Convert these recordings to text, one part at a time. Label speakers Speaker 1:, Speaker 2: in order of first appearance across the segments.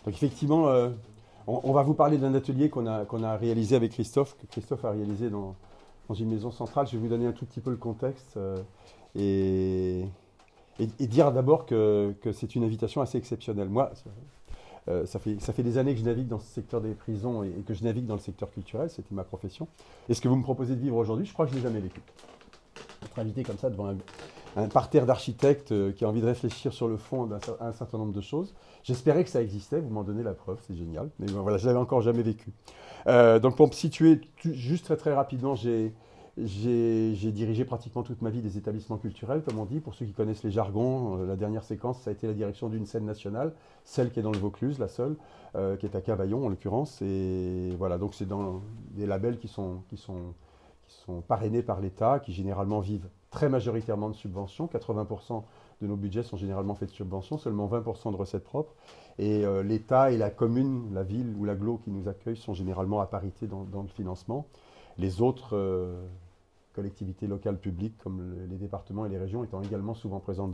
Speaker 1: Donc effectivement, on va vous parler d'un atelier qu'on a réalisé avec Christophe, que Christophe a réalisé dans une maison centrale. Je vais vous donner un tout petit peu le contexte et, et dire d'abord que c'est une invitation assez exceptionnelle. Moi, ça fait des années que je navigue dans ce secteur des prisons et que je navigue dans le secteur culturel, c'était ma profession. Et ce que vous me proposez de vivre aujourd'hui, je crois que je ne l'ai jamais vécu. Être invité comme ça devant un parterre d'architectes qui a envie de réfléchir sur le fond d'un certain nombre de choses. J'espérais que ça existait, vous m'en donnez la preuve, c'est génial. Mais bon, voilà, je l'avais encore jamais vécu. Donc pour me situer juste très très rapidement, j'ai dirigé pratiquement toute ma vie des établissements culturels, comme on dit. Pour ceux qui connaissent les jargons, la dernière séquence, ça a été la direction d'une scène nationale, celle qui est dans le Vaucluse, la seule, qui est à Cavaillon en l'occurrence. Et voilà, donc c'est dans des labels qui sont parrainés par l'État, qui généralement vivent très majoritairement de subventions. 80% de nos budgets sont généralement faits de subventions, seulement 20% de recettes propres. Et l'État et la commune, la ville ou l'agglo qui nous accueillent sont généralement à parité dans le financement. Les autres collectivités locales publiques, comme les départements et les régions, étant également souvent présentes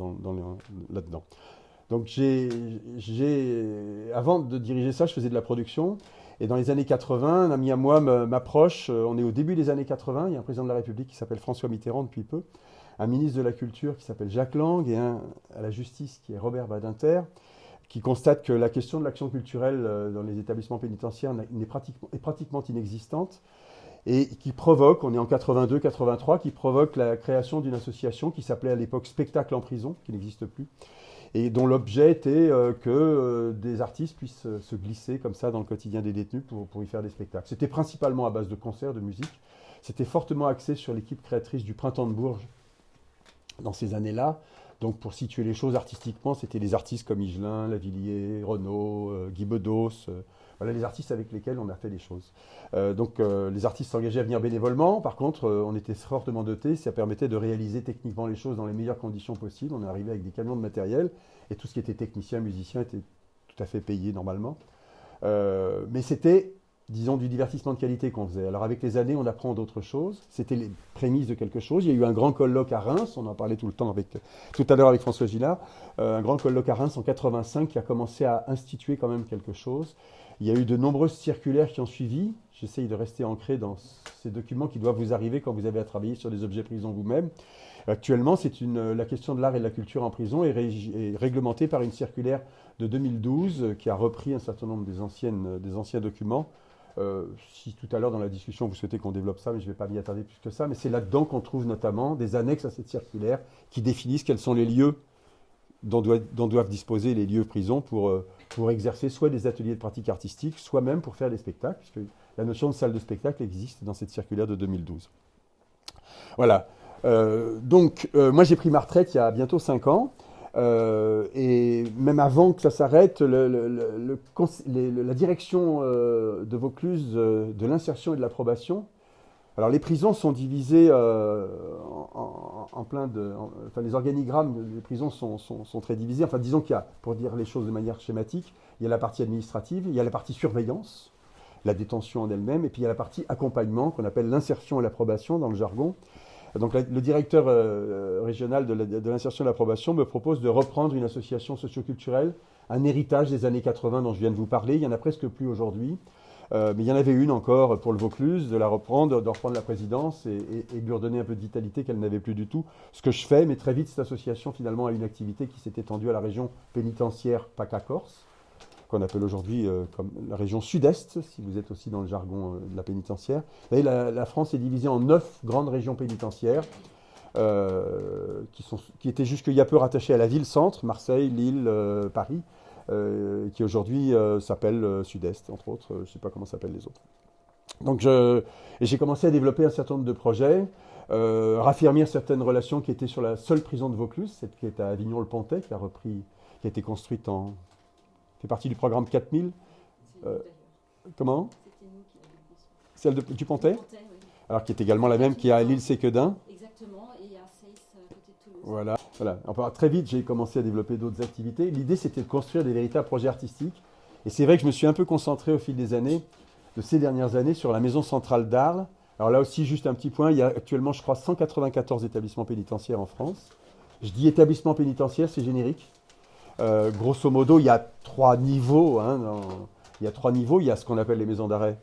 Speaker 1: là-dedans. Donc avant de diriger ça, je faisais de la production. Et dans les années 80, un ami à moi m'approche. On est au début des années 80. Il y a un président de la République qui s'appelle François Mitterrand depuis peu, un ministre de la Culture qui s'appelle Jacques Lang et un à la Justice qui est Robert Badinter, qui constate que la question de l'action culturelle dans les établissements pénitentiaires est pratiquement inexistante et qui provoque, on est en 82-83, qui provoque la création d'une association qui s'appelait à l'époque Spectacle en prison, qui n'existe plus, et dont l'objet était que des artistes puissent se glisser comme ça dans le quotidien des détenus pour y faire des spectacles. C'était principalement à base de concerts, de musique. C'était fortement axé sur l'équipe créatrice du Printemps de Bourges dans ces années-là. Donc pour situer les choses artistiquement, c'était des artistes comme Higelin, Lavilliers, Renaud, Guy Bedos, voilà les artistes avec lesquels on a fait des choses. Donc les artistes s'engageaient à venir bénévolement. Par contre, on était fortement dotés. Ça permettait de réaliser techniquement les choses dans les meilleures conditions possibles. On est arrivé avec des camions de matériel et tout ce qui était technicien, musicien était tout à fait payé normalement. Mais c'était, disons, du divertissement de qualité qu'on faisait. Alors avec les années, on apprend d'autres choses. C'était les prémices de quelque chose. Il y a eu un grand colloque à Reims, on en parlait tout à l'heure avec François Gillard, un grand colloque à Reims en 85 qui a commencé à instituer quand même quelque chose. Il y a eu de nombreuses circulaires qui ont suivi. J'essaye de rester ancré dans ces documents qui doivent vous arriver quand vous avez à travailler sur des objets prison vous-même. Actuellement, la question de l'art et de la culture en prison est réglementée par une circulaire de 2012 qui a repris un certain nombre des anciens documents. Si tout à l'heure dans la discussion vous souhaitez qu'on développe ça, mais je ne vais pas m'y attarder plus que ça, mais c'est là-dedans qu'on trouve notamment des annexes à cette circulaire qui définissent quels sont les lieux dont doivent disposer les lieux prison pour exercer soit des ateliers de pratique artistique, soit même pour faire des spectacles, puisque la notion de salle de spectacle existe dans cette circulaire de 2012. Voilà. Moi j'ai pris ma retraite il y a bientôt 5 ans. Et même avant que ça s'arrête, la direction de Vaucluse de l'insertion et de la probation. Alors les prisons sont divisées en plein de... Enfin les organigrammes des prisons sont très divisés. Enfin disons qu'il y a, pour dire les choses de manière schématique, il y a la partie administrative, il y a la partie surveillance, la détention en elle-même, et puis il y a la partie accompagnement qu'on appelle l'insertion et la probation dans le jargon. Donc le directeur régional de l'insertion et de la probation me propose de reprendre une association socioculturelle, un héritage des années 80 dont je viens de vous parler. Il n'y en a presque plus aujourd'hui. Mais il y en avait une encore pour le Vaucluse, de la reprendre, de reprendre la présidence et de lui redonner un peu de vitalité qu'elle n'avait plus du tout. Ce que je fais, mais très vite, cette association finalement a une activité qui s'est étendue à la région pénitentiaire PACA-Corse, qu'on appelle aujourd'hui comme la région sud-est, si vous êtes aussi dans le jargon de la pénitentiaire. Vous voyez, la France est divisée en 9 grandes régions pénitentiaires qui étaient jusqu'il y a peu rattachées à la ville-centre, Marseille, Lille, Paris, qui aujourd'hui s'appelle Sud-Est, entre autres. Je ne sais pas comment s'appellent les autres. Donc j'ai commencé à développer un certain nombre de projets, raffermir certaines relations qui étaient sur la seule prison de Vaucluse, celle qui est à Avignon-le-Pontet, qui a été construite fait partie du programme 4000. Comment?
Speaker 2: C'était nous qui l'avons construit.
Speaker 1: Celle du Pontet?
Speaker 2: Pontet, oui.
Speaker 1: Alors qui est également la même qui est à l'île-Séquedin.
Speaker 2: Exactement, et à Seyss, à côté de Toulouse.
Speaker 1: Voilà. Enfin, très vite, j'ai commencé à développer d'autres activités. L'idée, c'était de construire des véritables projets artistiques. Et c'est vrai que je me suis un peu concentré au fil des années, de ces dernières années, sur la maison centrale d'Arles. Alors là aussi, juste un petit point, il y a actuellement, je crois, 194 établissements pénitentiaires en France. Je dis établissements pénitentiaires, c'est générique. Grosso modo, il y a 3 niveaux. Hein, il y a 3 niveaux. Il y a ce qu'on appelle les maisons d'arrêt,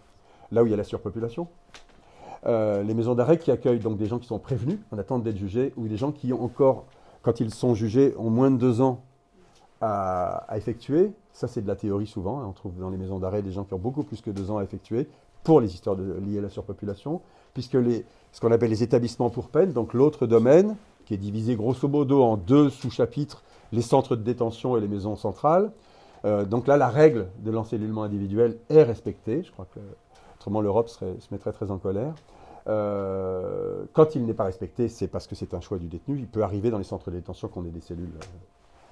Speaker 1: là où il y a la surpopulation. Les maisons d'arrêt qui accueillent donc des gens qui sont prévenus en attente d'être jugés, ou des gens qui ont encore, quand ils sont jugés, ont moins de 2 ans à effectuer. Ça, c'est de la théorie souvent. Hein. On trouve dans les maisons d'arrêt des gens qui ont beaucoup plus que 2 ans à effectuer pour les histoires liées à la surpopulation, puisque ce qu'on appelle les établissements pour peine, donc l'autre domaine, qui est divisé grosso modo en 2 sous-chapitres, les centres de détention et les maisons centrales. Donc là, la règle de l'encellulement individuel est respectée. Je crois que autrement l'Europe se mettrait très en colère. Quand il n'est pas respecté, c'est parce que c'est un choix du détenu. Il peut arriver dans les centres de détention qu'on ait des cellules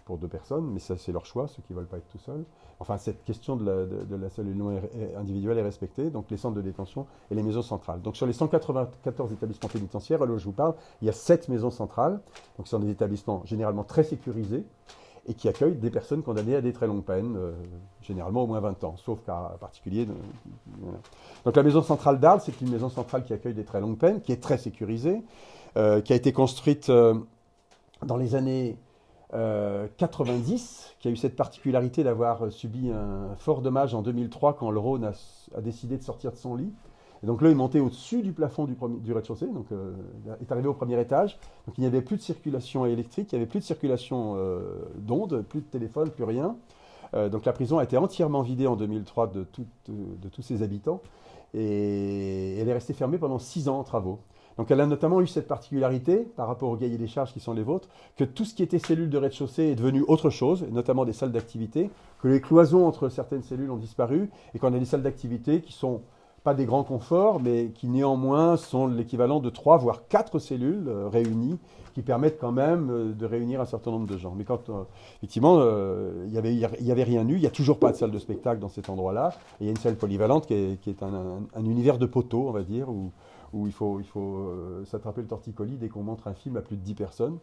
Speaker 1: pour 2 personnes, mais ça c'est leur choix, ceux qui ne veulent pas être tout seuls. Enfin, cette question de l'encellulement individuel est respectée, donc les centres de détention et les maisons centrales. Donc sur les 194 établissements pénitentiaires, là où je vous parle, il y a 7 maisons centrales, donc ce sont des établissements généralement très sécurisés, et qui accueillent des personnes condamnées à des très longues peines, généralement au moins 20 ans, sauf cas particulier. Voilà. Donc la maison centrale d'Arles, c'est une maison centrale qui accueille des très longues peines, qui est très sécurisée, qui a été construite dans les années 90, qui a eu cette particularité d'avoir subi un fort dommage en 2003 quand le Rhône a décidé de sortir de son lit. Et donc là, il est monté au-dessus du plafond du rez-de-chaussée, donc est arrivé au premier étage. Donc il n'y avait plus de circulation électrique, il n'y avait plus de circulation d'ondes, plus de téléphone, plus rien. Donc la prison a été entièrement vidée en 2003 de tous ses habitants. Et elle est restée fermée pendant 6 ans en travaux. Donc elle a notamment eu cette particularité, par rapport aux cahiers des charges qui sont les vôtres, que tout ce qui était cellules de rez-de-chaussée est devenu autre chose, notamment des salles d'activité, que les cloisons entre certaines cellules ont disparu, et qu'on a des salles d'activité qui sont pas des grands conforts, mais qui néanmoins sont l'équivalent de 3 voire 4 cellules réunies, qui permettent quand même de réunir un certain nombre de gens. Mais quand, effectivement, il y avait rien eu, il n'y a toujours pas de salle de spectacle dans cet endroit-là, et il y a une salle polyvalente qui est un univers de poteaux, on va dire, où il faut s'attraper le torticolis dès qu'on montre un film à plus de 10 personnes.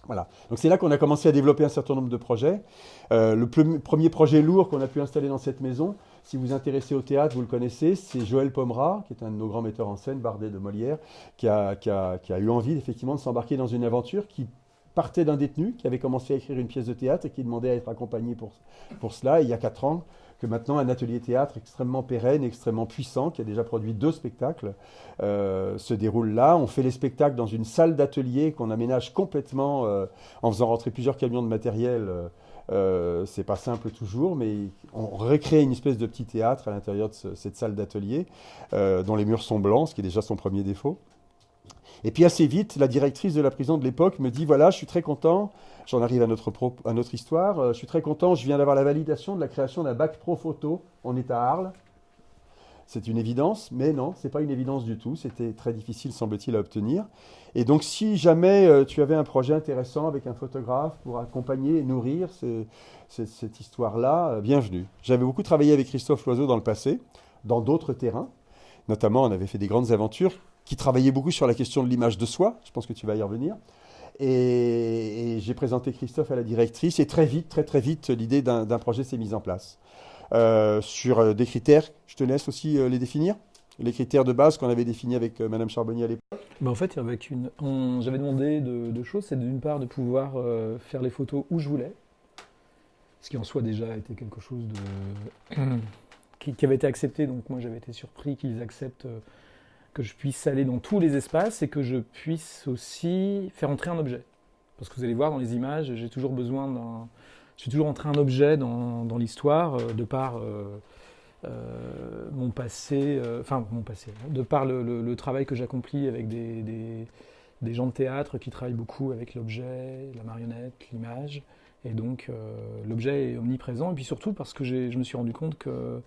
Speaker 1: Voilà. Donc c'est là qu'on a commencé à développer un certain nombre de projets. Le premier projet lourd qu'on a pu installer dans cette maison, si vous vous intéressez au théâtre, vous le connaissez, c'est Joël Pomera, qui est un de nos grands metteurs en scène, Bardet de Molière, qui a eu envie effectivement de s'embarquer dans une aventure qui partait d'un détenu qui avait commencé à écrire une pièce de théâtre et qui demandait à être accompagné pour cela. Et il y a 4 ans, que maintenant un atelier théâtre extrêmement pérenne, extrêmement puissant, qui a déjà produit 2 spectacles, se déroule là. On fait les spectacles dans une salle d'atelier qu'on aménage complètement en faisant rentrer plusieurs camions de matériel. C'est pas simple toujours, mais on recrée une espèce de petit théâtre à l'intérieur de cette salle d'atelier, dont les murs sont blancs, ce qui est déjà son premier défaut. Et puis assez vite, la directrice de la prison de l'époque me dit, voilà, je suis très content, j'en arrive à notre histoire, je suis très content, je viens d'avoir la validation de la création d'un bac pro photo, on est à Arles. C'est une évidence, mais non, ce n'est pas une évidence du tout, c'était très difficile, semble-t-il, à obtenir. Et donc si jamais tu avais un projet intéressant avec un photographe pour accompagner et nourrir cette histoire-là, bienvenue. J'avais beaucoup travaillé avec Christophe Loiseau dans le passé, dans d'autres terrains, notamment on avait fait des grandes aventures, qui travaillait beaucoup sur la question de l'image de soi. Je pense que tu vas y revenir. Et j'ai présenté Christophe à la directrice. Et très vite, l'idée d'un projet s'est mise en place. Sur des critères, je te laisse aussi les définir. Les critères de base qu'on avait définis avec Madame Charbonnier à l'époque.
Speaker 3: En fait, j'avais demandé 2 choses. C'est d'une part de pouvoir faire les photos où je voulais. Ce qui en soi déjà était quelque chose qui avait été accepté. Donc moi, j'avais été surpris qu'ils acceptent... que je puisse aller dans tous les espaces et que je puisse aussi faire entrer un objet. Parce que vous allez voir dans les images, j'ai toujours entré un objet dans l'histoire, de par mon passé, de par le travail que j'accomplis avec des gens de théâtre qui travaillent beaucoup avec l'objet, la marionnette, l'image. Et donc l'objet est omniprésent. Et puis surtout parce que je me suis rendu compte que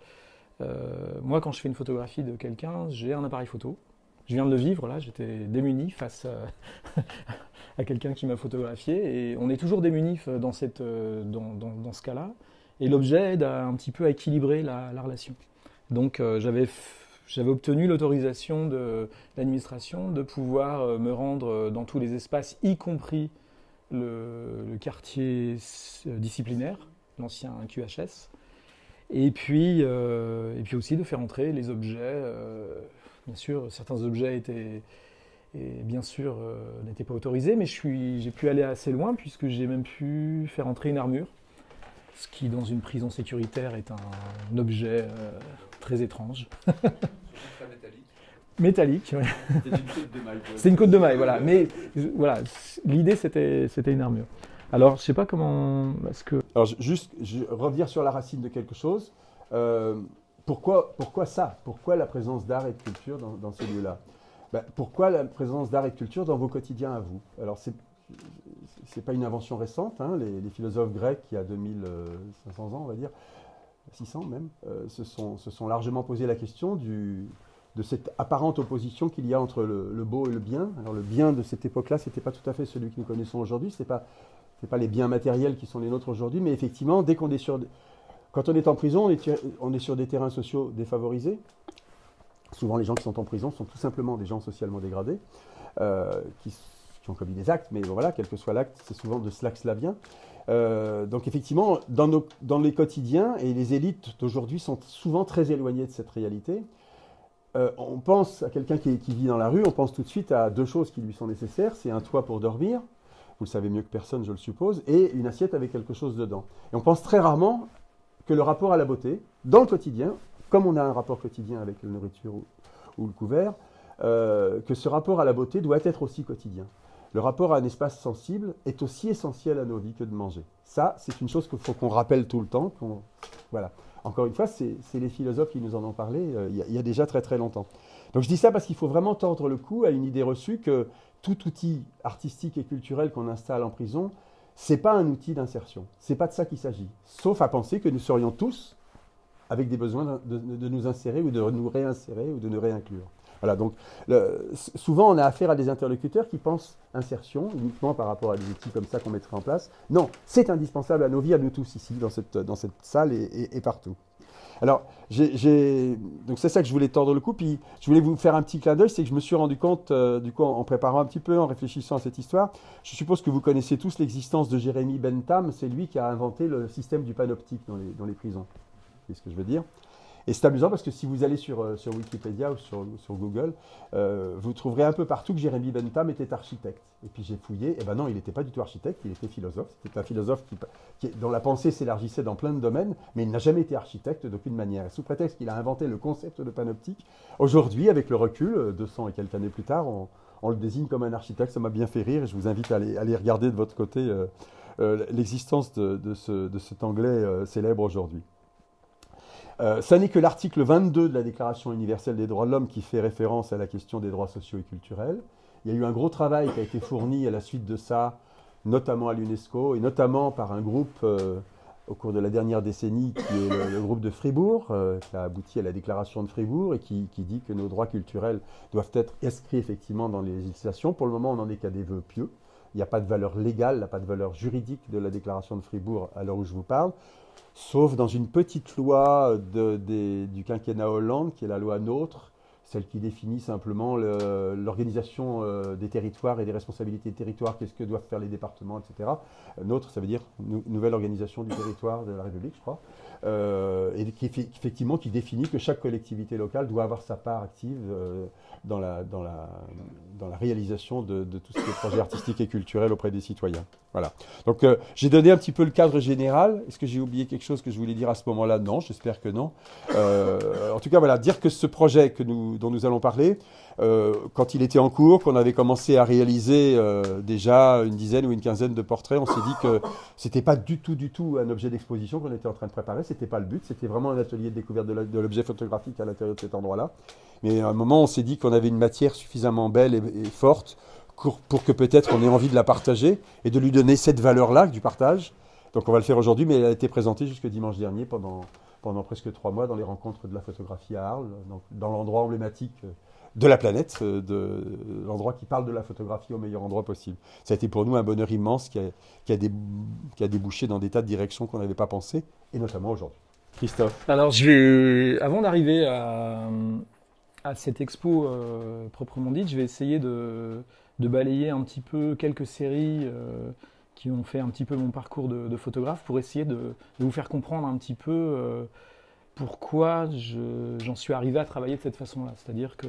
Speaker 3: moi, quand je fais une photographie de quelqu'un, j'ai un appareil photo. Je viens de le vivre, là, j'étais démuni face à quelqu'un qui m'a photographié. Et on est toujours démuni dans ce cas-là. Et l'objet aide un petit peu à équilibrer la relation. Donc j'avais obtenu l'autorisation de l'administration de pouvoir me rendre dans tous les espaces, y compris le quartier disciplinaire, l'ancien QHS. Et puis aussi de faire entrer les objets. Bien sûr, certains objets n'étaient pas autorisés, mais j'ai pu aller assez loin puisque j'ai même pu faire entrer une armure ce qui dans une prison sécuritaire est un objet très étrange. Métallique, ouais.
Speaker 1: C'était une côte de maille.
Speaker 3: C'est une côte de maille, voilà. Mais voilà, l'idée c'était une armure. Alors, je sais pas comment.
Speaker 1: Alors, juste revenir sur la racine de quelque chose. Pourquoi ça? Pourquoi la présence d'art et de culture dans ces lieux-là? Pourquoi la présence d'art et de culture dans vos quotidiens à vous? Alors, c'est pas une invention récente. Hein. Les philosophes grecs, il y a 2500 ans, on va dire, 600 même, se sont largement posé la question de cette apparente opposition qu'il y a entre le beau et le bien. Alors, le bien de cette époque-là, ce n'était pas tout à fait celui que nous connaissons aujourd'hui. Ce n'est pas les biens matériels qui sont les nôtres aujourd'hui, mais effectivement, quand on est en prison, on est sur des terrains sociaux défavorisés. Souvent, les gens qui sont en prison sont tout simplement des gens socialement dégradés, qui ont commis des actes, mais voilà, quel que soit l'acte, c'est souvent de cela que cela vient. Donc effectivement, dans les quotidiens, et les élites d'aujourd'hui sont souvent très éloignées de cette réalité. On pense à quelqu'un qui vit dans la rue, on pense tout de suite à deux choses qui lui sont nécessaires. C'est un toit pour dormir, vous le savez mieux que personne, je le suppose, et une assiette avec quelque chose dedans. Et on pense très rarement que le rapport à la beauté, dans le quotidien, comme on a un rapport quotidien avec la nourriture ou le couvert, que ce rapport à la beauté doit être aussi quotidien. Le rapport à un espace sensible est aussi essentiel à nos vies que de manger. Ça, c'est une chose qu'il faut qu'on rappelle tout le temps. Voilà. Encore une fois, c'est les philosophes qui nous en ont parlé il y a déjà très très longtemps. Donc je dis ça parce qu'il faut vraiment tordre le cou à une idée reçue que tout outil artistique et culturel qu'on installe en prison, c'est pas un outil d'insertion. C'est pas de ça qu'il s'agit. Sauf à penser que nous serions tous avec des besoins de nous insérer ou de nous réinsérer ou de nous réinclure. Voilà, donc souvent on a affaire à des interlocuteurs qui pensent insertion uniquement par rapport à des outils comme ça qu'on mettrait en place. Non, c'est indispensable à nos vies, à nous tous ici, dans cette salle et partout. Alors, donc c'est ça que je voulais tordre le cou, puis je voulais vous faire un petit clin d'œil, c'est que je me suis rendu compte, du coup, en préparant un petit peu, en réfléchissant à cette histoire, je suppose que vous connaissez tous l'existence de Jérémy Bentham, c'est lui qui a inventé le système du panoptique dans les prisons. C'est ce que je veux dire. Et c'est amusant parce que si vous allez sur Wikipédia ou sur Google, vous trouverez un peu partout que Jérémy Bentham était architecte. Et puis j'ai fouillé, et ben non, il n'était pas du tout architecte, il était philosophe. C'était un philosophe dont la pensée s'élargissait dans plein de domaines, mais il n'a jamais été architecte d'aucune manière. Et sous prétexte qu'il a inventé le concept de panoptique, aujourd'hui, avec le recul, 200 et quelques années plus tard, on le désigne comme un architecte. Ça m'a bien fait rire et je vous invite à aller regarder de votre côté l'existence de cet anglais célèbre aujourd'hui. Ça n'est que l'article 22 de la Déclaration universelle des droits de l'homme qui fait référence à la question des droits sociaux et culturels. Il y a eu un gros travail qui a été fourni à la suite de ça, notamment à l'UNESCO et notamment par un groupe au cours de la dernière décennie qui est le groupe de Fribourg, qui a abouti à la Déclaration de Fribourg et qui dit que nos droits culturels doivent être inscrits effectivement dans les législations. Pour le moment, on n'en est qu'à des vœux pieux. Il n'y a pas de valeur légale, il n'y a pas de valeur juridique de la Déclaration de Fribourg à l'heure où je vous parle. Sauf dans une petite loi du quinquennat Hollande, qui est la loi NOTRe, celle qui définit simplement l'organisation des territoires et des responsabilités des territoires, qu'est-ce que doivent faire les départements, etc. NOTRe, ça veut dire Nouvelle Organisation du Territoire de la République, je crois, et effectivement qui définit que chaque collectivité locale doit avoir sa part active dans la réalisation de tout ce qui est projet artistique et culturel auprès des citoyens. Voilà. Donc j'ai donné un petit peu le cadre général. Est-ce que j'ai oublié quelque chose que je voulais dire à ce moment-là? Non, j'espère que non. En tout cas, voilà, dire que ce projet dont nous allons parler, quand il était en cours, qu'on avait commencé à réaliser déjà une dizaine ou une quinzaine de portraits, on s'est dit que c'était pas du tout un objet d'exposition qu'on était en train de préparer. C'était pas le but. C'était vraiment un atelier de découverte de l'objet photographique à l'intérieur de cet endroit-là. Mais à un moment, on s'est dit qu'on avait une matière suffisamment belle et forte pour que peut-être on ait envie de la partager et de lui donner cette valeur-là du partage. Donc on va le faire aujourd'hui, mais elle a été présentée jusque dimanche dernier pendant presque 3 mois dans les rencontres de la photographie à Arles, donc dans l'endroit emblématique de la planète, de l'endroit qui parle de la photographie au meilleur endroit possible. Ça a été pour nous un bonheur immense qui a débouché dans des tas de directions qu'on n'avait pas pensées, et notamment aujourd'hui. Christophe.
Speaker 3: Alors avant d'arriver à cette expo proprement dite, je vais essayer de balayer un petit peu quelques séries qui ont fait un petit peu mon parcours de photographe pour essayer de vous faire comprendre un petit peu pourquoi j'en suis arrivé à travailler de cette façon-là. C'est-à-dire que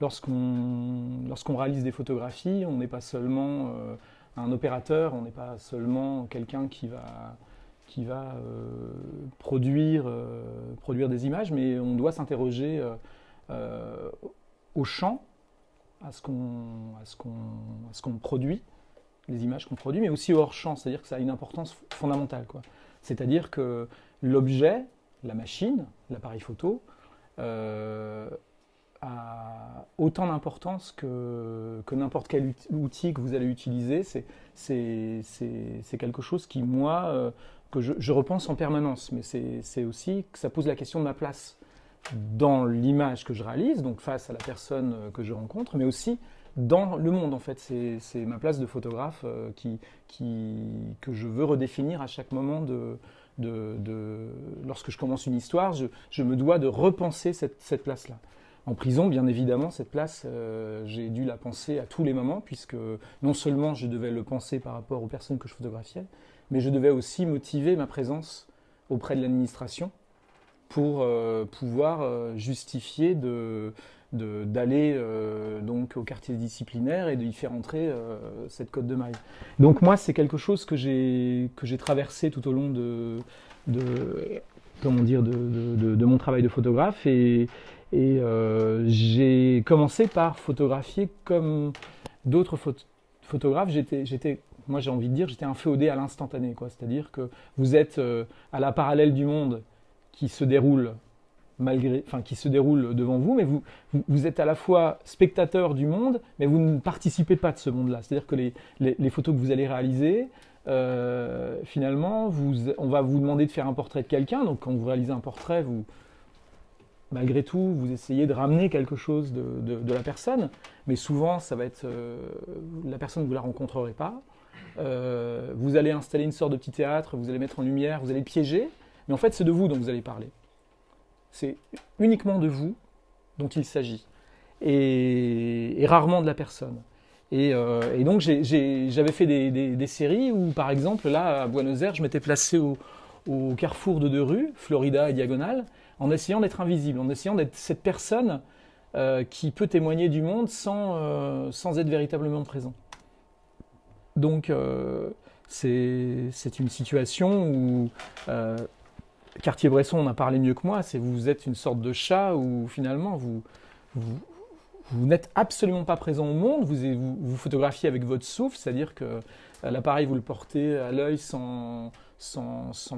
Speaker 3: lorsqu'on réalise des photographies, on n'est pas seulement un opérateur, on n'est pas seulement quelqu'un qui va produire des images, mais on doit s'interroger au champ, à ce qu'on produit, les images qu'on produit, mais aussi au hors-champ, c'est-à-dire que ça a une importance fondamentale, quoi. C'est-à-dire que l'objet, la machine, l'appareil photo, a autant d'importance que n'importe quel outil que vous allez utiliser. C'est quelque chose qui, moi, que je repense en permanence, mais c'est aussi que ça pose la question de ma place dans l'image que je réalise, donc face à la personne que je rencontre, mais aussi dans le monde, en fait. C'est ma place de photographe que je veux redéfinir à chaque moment lorsque je commence une histoire, je me dois de repenser cette place-là. En prison, bien évidemment, cette place, j'ai dû la penser à tous les moments, puisque non seulement je devais le penser par rapport aux personnes que je photographiais, mais je devais aussi motiver ma présence auprès de l'administration pour pouvoir justifier d'aller donc au quartier disciplinaire et d'y faire entrer cette cotte de maille. Donc moi, c'est quelque chose que j'ai traversé tout au long de mon travail de photographe, et j'ai commencé par photographier comme d'autres photographes. Moi, j'ai envie de dire, j'étais un féodé à l'instantané, quoi. C'est-à-dire que vous êtes à la parallèle du monde qui se déroule devant vous, mais vous êtes à la fois spectateur du monde, mais vous ne participez pas de ce monde-là. C'est-à-dire que les photos que vous allez réaliser, finalement, on va vous demander de faire un portrait de quelqu'un. Donc, quand vous réalisez un portrait, malgré tout, vous essayez de ramener quelque chose de la personne, mais souvent, ça va être la personne, vous ne la rencontrerez pas. Vous allez installer une sorte de petit théâtre, vous allez mettre en lumière, vous allez le piéger, mais en fait, c'est de vous dont vous allez parler. C'est uniquement de vous dont il s'agit, et rarement de la personne. Et donc, j'avais fait des séries où, par exemple, là, à Buenos Aires, je m'étais placé au carrefour de deux rues, Florida et Diagonale, en essayant d'être invisible, en essayant d'être cette personne qui peut témoigner du monde sans être véritablement présent. Donc, c'est une situation où Cartier-Bresson en a parlé mieux que moi. Vous êtes une sorte de chat où finalement vous n'êtes absolument pas présent au monde. Vous photographiez avec votre souffle, c'est-à-dire que l'appareil vous le portez à l'œil sans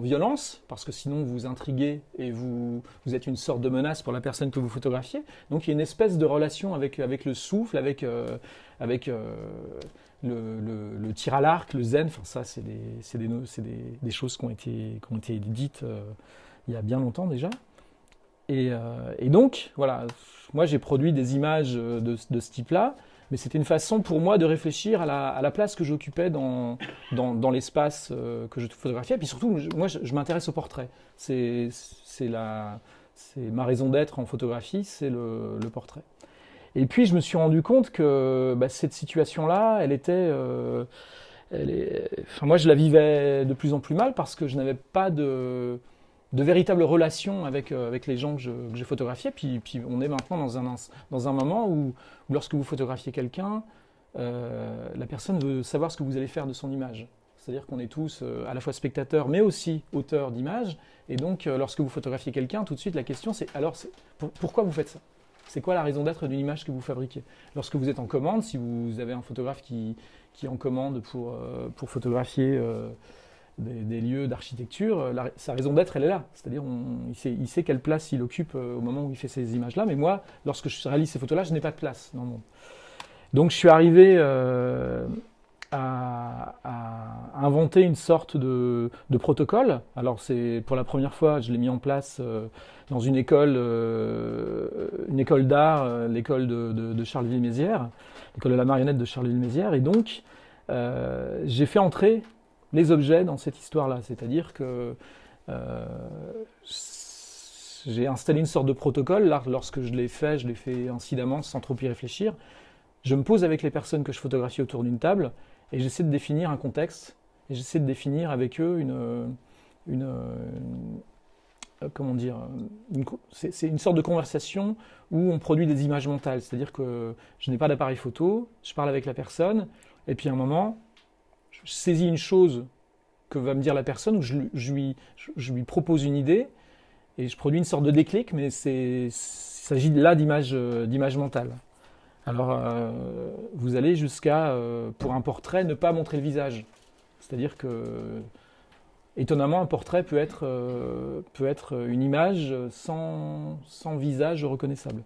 Speaker 3: violence, parce que sinon vous intriguez et vous êtes une sorte de menace pour la personne que vous photographiez. Donc il y a une espèce de relation avec le souffle, avec le tir à l'arc, le zen. Enfin, ça, c'est des choses qui ont été dites il y a bien longtemps déjà. Et donc, voilà, moi j'ai produit des images de ce type-là, mais c'était une façon pour moi de réfléchir à la place que j'occupais dans l'espace que je photographiais. Et puis surtout, moi je m'intéresse au portrait. C'est ma raison d'être en photographie, c'est le portrait. Et puis je me suis rendu compte que cette situation-là, moi je la vivais de plus en plus mal parce que je n'avais pas de véritable relation avec les gens que je photographiais. Puis on est maintenant dans un moment où lorsque vous photographiez quelqu'un, la personne veut savoir ce que vous allez faire de son image. C'est-à-dire qu'on est tous à la fois spectateurs, mais aussi auteurs d'images. Et donc, lorsque vous photographiez quelqu'un, tout de suite, la question c'est pourquoi vous faites ça ? C'est quoi la raison d'être d'une image que vous fabriquez ? Lorsque vous êtes en commande, si vous avez un photographe qui est en commande pour photographier des lieux d'architecture, sa raison d'être, elle est là. C'est-à-dire, il sait quelle place il occupe au moment où il fait ces images-là. Mais moi, lorsque je réalise ces photos-là, je n'ai pas de place dans le monde. Donc, je suis arrivé à inventer une sorte de protocole. Alors, pour la première fois, je l'ai mis en place dans une école d'art, l'école de Charleville-Mézières, l'école de la marionnette de Charleville-Mézières. Et donc, j'ai fait entrer les objets dans cette histoire-là. C'est-à-dire que j'ai installé une sorte de protocole. Là, lorsque je l'ai fait incidemment, sans trop y réfléchir. Je me pose avec les personnes que je photographie autour d'une table et j'essaie de définir un contexte et j'essaie de définir avec eux c'est une sorte de conversation où on produit des images mentales. C'est-à-dire que je n'ai pas d'appareil photo, je parle avec la personne et puis à un moment, saisis une chose que va me dire la personne, ou je lui propose une idée, et je produis une sorte de déclic, mais il s'agit là d'image mentale. Alors, vous allez jusqu'à, pour un portrait, ne pas montrer le visage. C'est-à-dire que, étonnamment, un portrait peut être une image sans visage reconnaissable.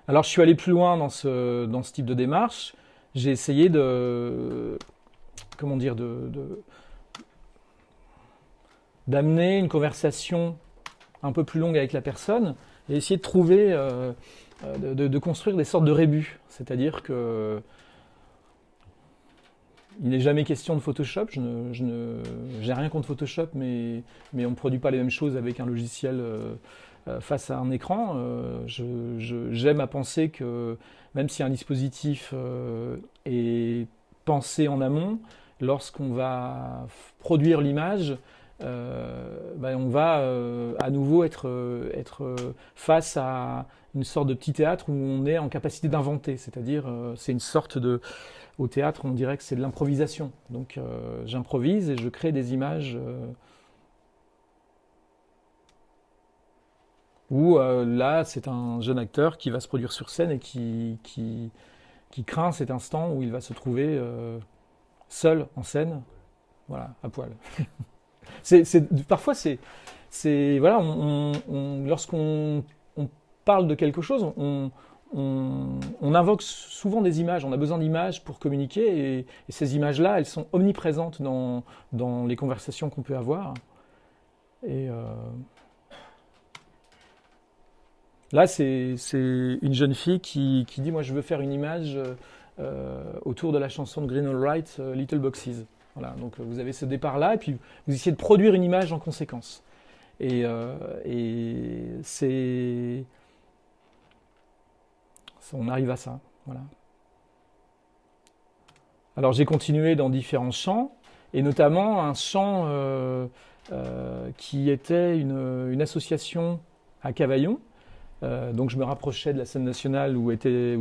Speaker 3: Alors, je suis allé plus loin dans ce type de démarche. J'ai essayé d'amener une conversation un peu plus longue avec la personne et essayer de trouver, de construire des sortes de rébus. C'est-à-dire que il n'est jamais question de Photoshop. J'ai rien contre Photoshop, mais on ne produit pas les mêmes choses avec un logiciel face à un écran. J'aime à penser que même si un dispositif est pensé en amont, lorsqu'on va produire l'image, on va à nouveau être face à une sorte de petit théâtre où on est en capacité d'inventer. C'est-à-dire, c'est une sorte de... Au théâtre, on dirait que c'est de l'improvisation. Donc, j'improvise et je crée des images où, là, c'est un jeune acteur qui va se produire sur scène et qui craint cet instant où il va se trouver seul en scène, voilà, à poil. Parfois, voilà, lorsqu'on parle de quelque chose, on invoque souvent des images, on a besoin d'images pour communiquer, et ces images-là, elles sont omniprésentes dans les conversations qu'on peut avoir. Et là, c'est une jeune fille qui dit « Moi, je veux faire une image autour de la chanson de Green All Right, Little Boxes ». Voilà, donc vous avez ce départ-là, et puis vous essayez de produire une image en conséquence. Et on arrive à ça, voilà. Alors j'ai continué dans différents champs, et notamment un champ qui était une association à Cavaillon. Donc je me rapprochais de la scène nationale où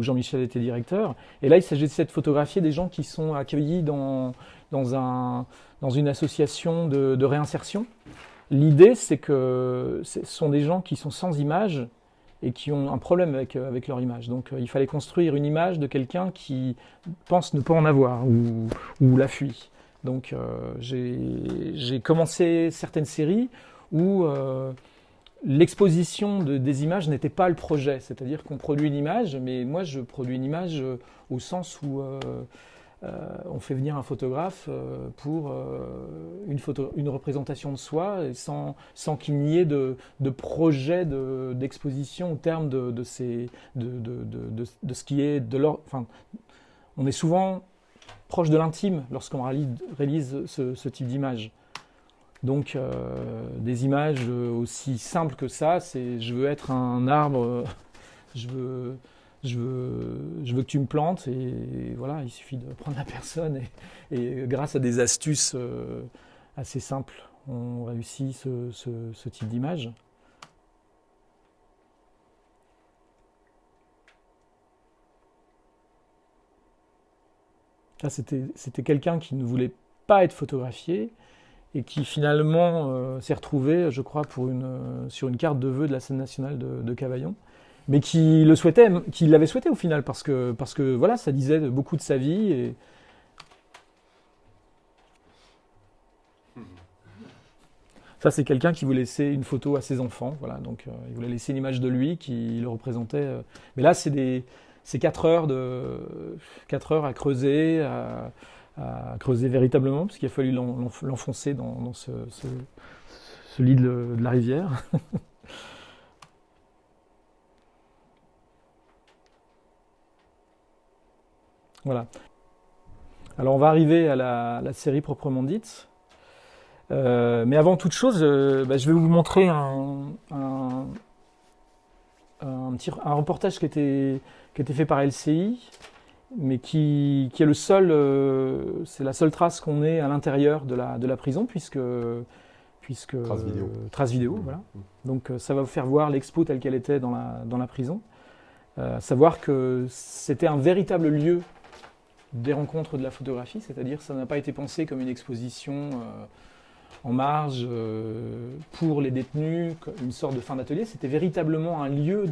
Speaker 3: Jean-Michel était directeur. Et là, il s'agissait de photographier des gens qui sont accueillis dans une association de réinsertion. L'idée, c'est que ce sont des gens qui sont sans image et qui ont un problème avec leur image. Donc il fallait construire une image de quelqu'un qui pense ne pas en avoir ou la fuit. Donc j'ai commencé certaines séries où l'exposition des images n'était pas le projet. C'est-à-dire qu'on produit une image, mais moi je produis une image au sens où on fait venir un photographe pour une représentation de soi, et sans qu'il n'y ait de projet d'exposition au terme de ce qui est de leur... Enfin, on est souvent proche de l'intime lorsqu'on réalise ce type d'image. Donc des images aussi simples que ça, c'est je veux être un arbre, je veux que tu me plantes, et voilà, il suffit de prendre la personne et grâce à des astuces assez simples, on réussit ce type d'image. Là, c'était quelqu'un qui ne voulait pas être photographié et qui finalement s'est retrouvé, je crois, sur une carte de vœux de la scène nationale de Cavaillon. Mais qui l'avait souhaité au final, parce que voilà, ça disait beaucoup de sa vie. Et... Ça, c'est quelqu'un qui voulait laisser une photo à ses enfants, voilà, donc il voulait laisser une image de lui qui le représentait. Mais là, c'est 4 heures à creuser, à creuser véritablement, parce qu'il a fallu l'enfoncer dans ce lit de la rivière. Voilà. Alors on va arriver à la série proprement dite. Mais avant toute chose, je vais vous montrer un reportage qui a été fait par LCI, mais qui est c'est la seule trace qu'on ait à l'intérieur de la prison, puisque puisque
Speaker 1: Trace vidéo.
Speaker 3: voilà. Donc ça va vous faire voir l'expo telle qu'elle était dans la prison. Savoir que c'était un véritable lieu des rencontres de la photographie, c'est-à-dire que ça n'a pas été pensé comme une exposition en marge pour les détenus, une sorte de fin d'atelier. C'était véritablement un lieu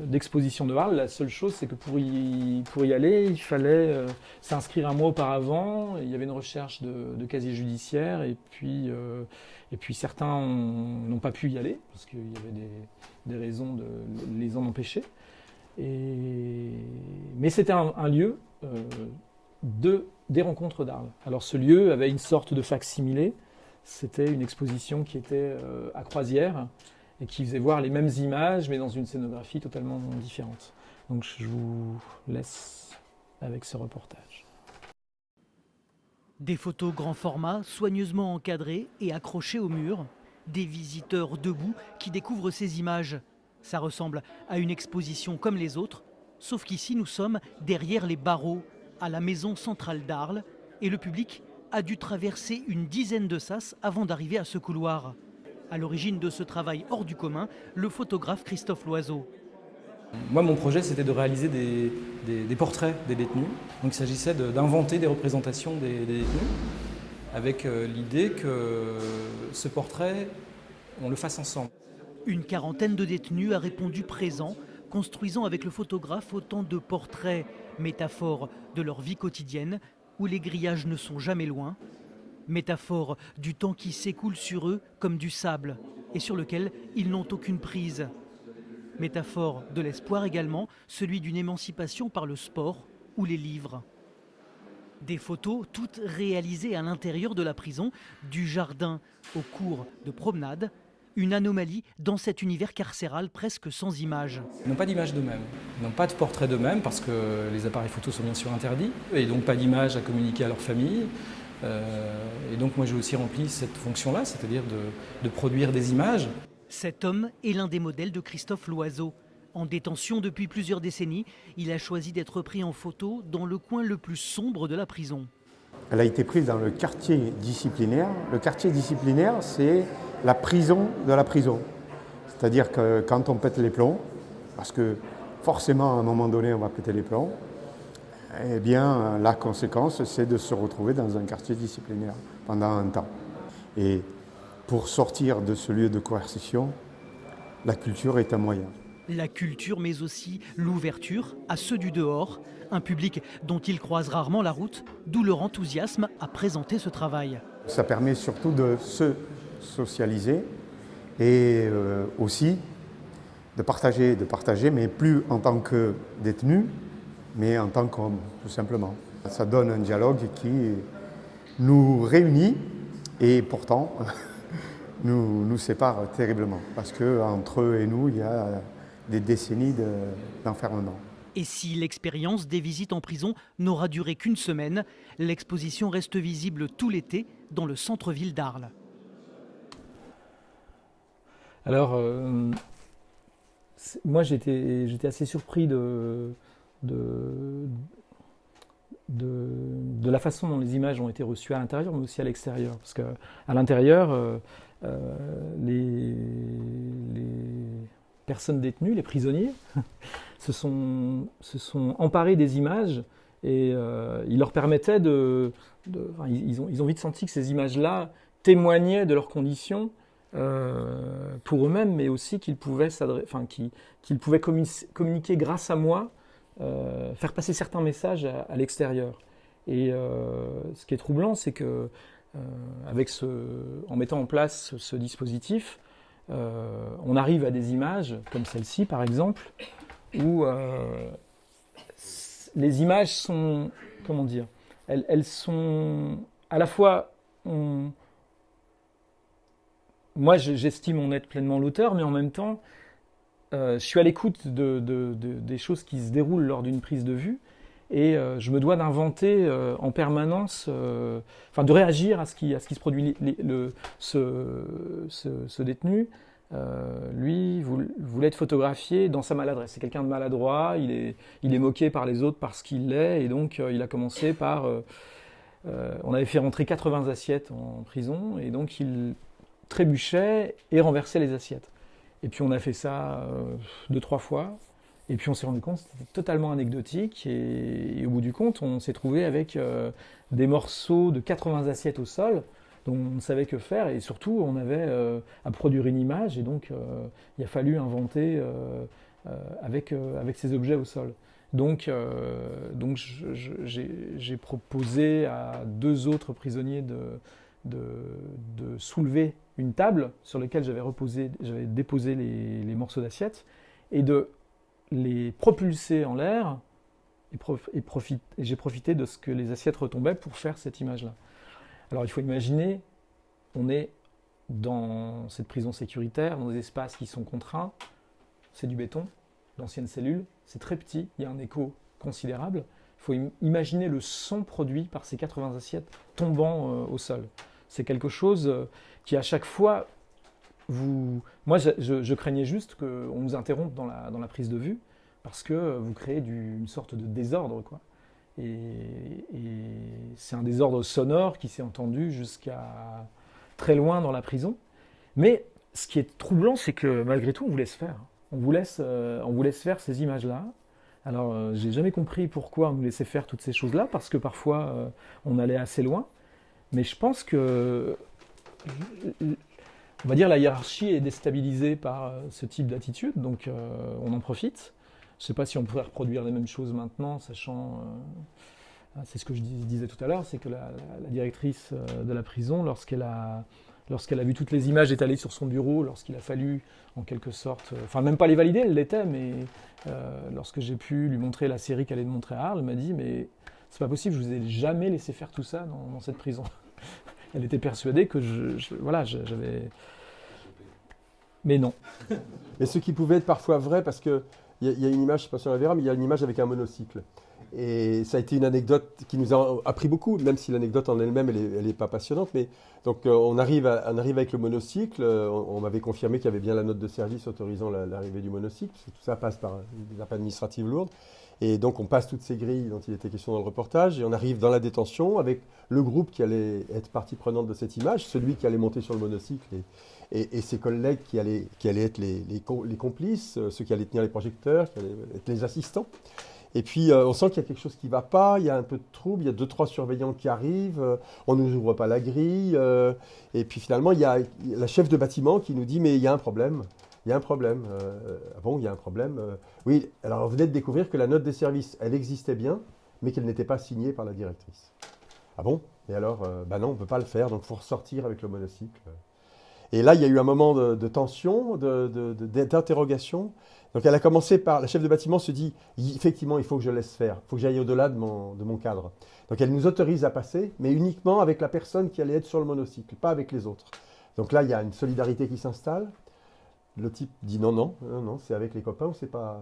Speaker 3: d'exposition de Arles. La seule chose, c'est que pour y aller, il fallait s'inscrire un mois auparavant. Il y avait une recherche de casier judiciaire et puis certains n'ont pas pu y aller parce qu'il y avait des raisons de les en empêcher. Mais c'était un lieu des rencontres d'Arles. Alors ce lieu avait une sorte de facsimilé. C'était une exposition qui était à croisière et qui faisait voir les mêmes images mais dans une scénographie totalement différente. Donc je vous laisse avec ce reportage.
Speaker 4: Des photos grand format, soigneusement encadrées et accrochées au mur. Des visiteurs debout qui découvrent ces images. Ça ressemble à une exposition comme les autres, sauf qu'ici nous sommes derrière les barreaux, à la maison centrale d'Arles, et le public a dû traverser une dizaine de sas avant d'arriver à ce couloir. À l'origine de ce travail hors du commun, le photographe Christophe Loiseau.
Speaker 3: Moi, mon projet, c'était de réaliser des portraits des détenus. Donc il s'agissait d'inventer des représentations des détenus, avec l'idée que ce portrait, on le fasse ensemble.
Speaker 4: Une quarantaine de détenus a répondu présent, construisant avec le photographe autant de portraits, métaphores de leur vie quotidienne, où les grillages ne sont jamais loin, métaphore du temps qui s'écoule sur eux comme du sable, et sur lequel ils n'ont aucune prise. Métaphore de l'espoir également, celui d'une émancipation par le sport ou les livres. Des photos toutes réalisées à l'intérieur de la prison, du jardin au cours de promenade. Une anomalie dans cet univers carcéral presque sans images.
Speaker 3: Ils n'ont pas d'image d'eux-mêmes, ils n'ont pas de portrait d'eux-mêmes parce que les appareils photos sont bien sûr interdits et donc pas d'image à communiquer à leur famille. Et donc moi j'ai aussi rempli cette fonction-là, c'est-à-dire de produire des images.
Speaker 4: Cet homme est l'un des modèles de Christophe Loiseau. En détention depuis plusieurs décennies, il a choisi d'être pris en photo dans le coin le plus sombre de la prison.
Speaker 5: Elle a été prise dans le quartier disciplinaire. Le quartier disciplinaire, c'est la prison de la prison. C'est-à-dire que quand on pète les plombs, parce que forcément à un moment donné on va péter les plombs, eh bien la conséquence c'est de se retrouver dans un quartier disciplinaire pendant un temps. Et pour sortir de ce lieu de coercition, la culture est un moyen.
Speaker 4: La culture mais aussi l'ouverture à ceux du dehors, un public dont il croise rarement la route, d'où leur enthousiasme à présenter ce travail.
Speaker 5: Ça permet surtout de se socialiser et aussi de partager, mais plus en tant que détenu, mais en tant qu'homme, tout simplement. Ça donne un dialogue qui nous réunit et pourtant nous sépare terriblement, parce qu'entre eux et nous, il y a des décennies d'enfermement.
Speaker 4: Et si l'expérience des visites en prison n'aura duré qu'une semaine, l'exposition reste visible tout l'été dans le centre-ville d'Arles.
Speaker 3: Alors, moi j'étais assez surpris de la façon dont les images ont été reçues à l'intérieur, mais aussi à l'extérieur. Parce qu'à l'intérieur, les personnes détenues, les prisonniers, se sont emparés des images et ils leur permettaient ils ont vite senti que ces images-là témoignaient de leurs conditions pour eux-mêmes, mais aussi qu'ils pouvaient communiquer grâce à moi, faire passer certains messages à l'extérieur. Et ce qui est troublant, c'est que en mettant en place ce dispositif, on arrive à des images comme celle-ci, par exemple, où les images sont, comment dire, elles sont à la fois, moi j'estime en être pleinement l'auteur, mais en même temps, je suis à l'écoute des choses qui se déroulent lors d'une prise de vue, et je me dois d'inventer en permanence, de réagir à ce qui se produit. Ce détenu, lui, voulait être photographié dans sa maladresse. C'est quelqu'un de maladroit, il est moqué par les autres parce qu'il l'est, et donc il a commencé par on avait fait rentrer 80 assiettes en prison, et donc il trébuchait et renversait les assiettes. Et puis on a fait ça 2-3 fois, et puis on s'est rendu compte que c'était totalement anecdotique, et au bout du compte, on s'est trouvé avec des morceaux de 80 assiettes au sol, dont on ne savait que faire, et surtout on avait à produire une image, et donc il a fallu inventer avec ces objets au sol. Donc j'ai proposé à 2 autres prisonniers de soulever une table sur laquelle j'avais déposé les morceaux d'assiettes, et de les propulser en l'air, et j'ai profité de ce que les assiettes retombaient pour faire cette image-là. Alors il faut imaginer, on est dans cette prison sécuritaire, dans des espaces qui sont contraints, c'est du béton, d'anciennes cellules, c'est très petit, il y a un écho considérable. Il faut imaginer le son produit par ces 80 assiettes tombant au sol. C'est quelque chose qui à chaque fois, moi je craignais juste qu'on nous interrompe dans la prise de vue, parce que vous créez une sorte de désordre, quoi. Et c'est un désordre sonore qui s'est entendu jusqu'à très loin dans la prison. Mais ce qui est troublant, c'est que malgré tout, on vous laisse faire. On vous laisse faire ces images-là. Alors, j'ai jamais compris pourquoi on nous laissait faire toutes ces choses-là, parce que parfois, on allait assez loin. Mais je pense que, on va dire, la hiérarchie est déstabilisée par ce type d'attitude, donc on en profite. Je ne sais pas si on pourrait reproduire les mêmes choses maintenant, sachant, c'est ce que je disais tout à l'heure, c'est que la directrice de la prison, lorsqu'elle a vu toutes les images étalées sur son bureau, lorsqu'il a fallu, en quelque sorte, enfin même pas les valider, elle l'était, mais lorsque j'ai pu lui montrer la série qu'elle allait montrer à Arles, elle m'a dit « mais c'est pas possible, je vous ai jamais laissé faire tout ça dans cette prison ». Elle était persuadée que j'avais... Mais non.
Speaker 1: Et ce qui pouvait être parfois vrai, parce qu'il y a une image, je ne sais pas si on la verra, mais il y a une image avec un monocycle. Et ça a été une anecdote qui nous a appris beaucoup, même si l'anecdote en elle-même, elle n'est pas passionnante. Mais donc, on arrive avec le monocycle. On m'avait confirmé qu'il y avait bien la note de service autorisant l'arrivée du monocycle, parce que tout ça passe par une étape administrative lourde. Et donc, on passe toutes ces grilles dont il était question dans le reportage, et on arrive dans la détention avec le groupe qui allait être partie prenante de cette image, celui qui allait monter sur le monocycle et ses collègues qui allaient être les complices, ceux qui allaient tenir les projecteurs, qui allaient être les assistants. Et puis, on sent qu'il y a quelque chose qui ne va pas, il y a un peu de trouble, il y a 2-3 surveillants qui arrivent, on ne nous ouvre pas la grille. Et puis finalement, il y a la chef de bâtiment qui nous dit « mais il y a un problème, il y a un problème. Ah bon, il y a un problème oui, alors vous venez de découvrir que la note des services, elle existait bien, mais qu'elle n'était pas signée par la directrice. Ah bon? Et alors, non, on ne peut pas le faire, donc il faut ressortir avec le monocycle. Et là, il y a eu un moment de tension, d'interrogation. Donc elle a commencé par, la chef de bâtiment se dit, effectivement, il faut que je laisse faire, il faut que j'aille au-delà de mon cadre. Donc elle nous autorise à passer, mais uniquement avec la personne qui allait être sur le monocycle, pas avec les autres. Donc là, il y a une solidarité qui s'installe. Le type dit non, c'est avec les copains ou c'est pas.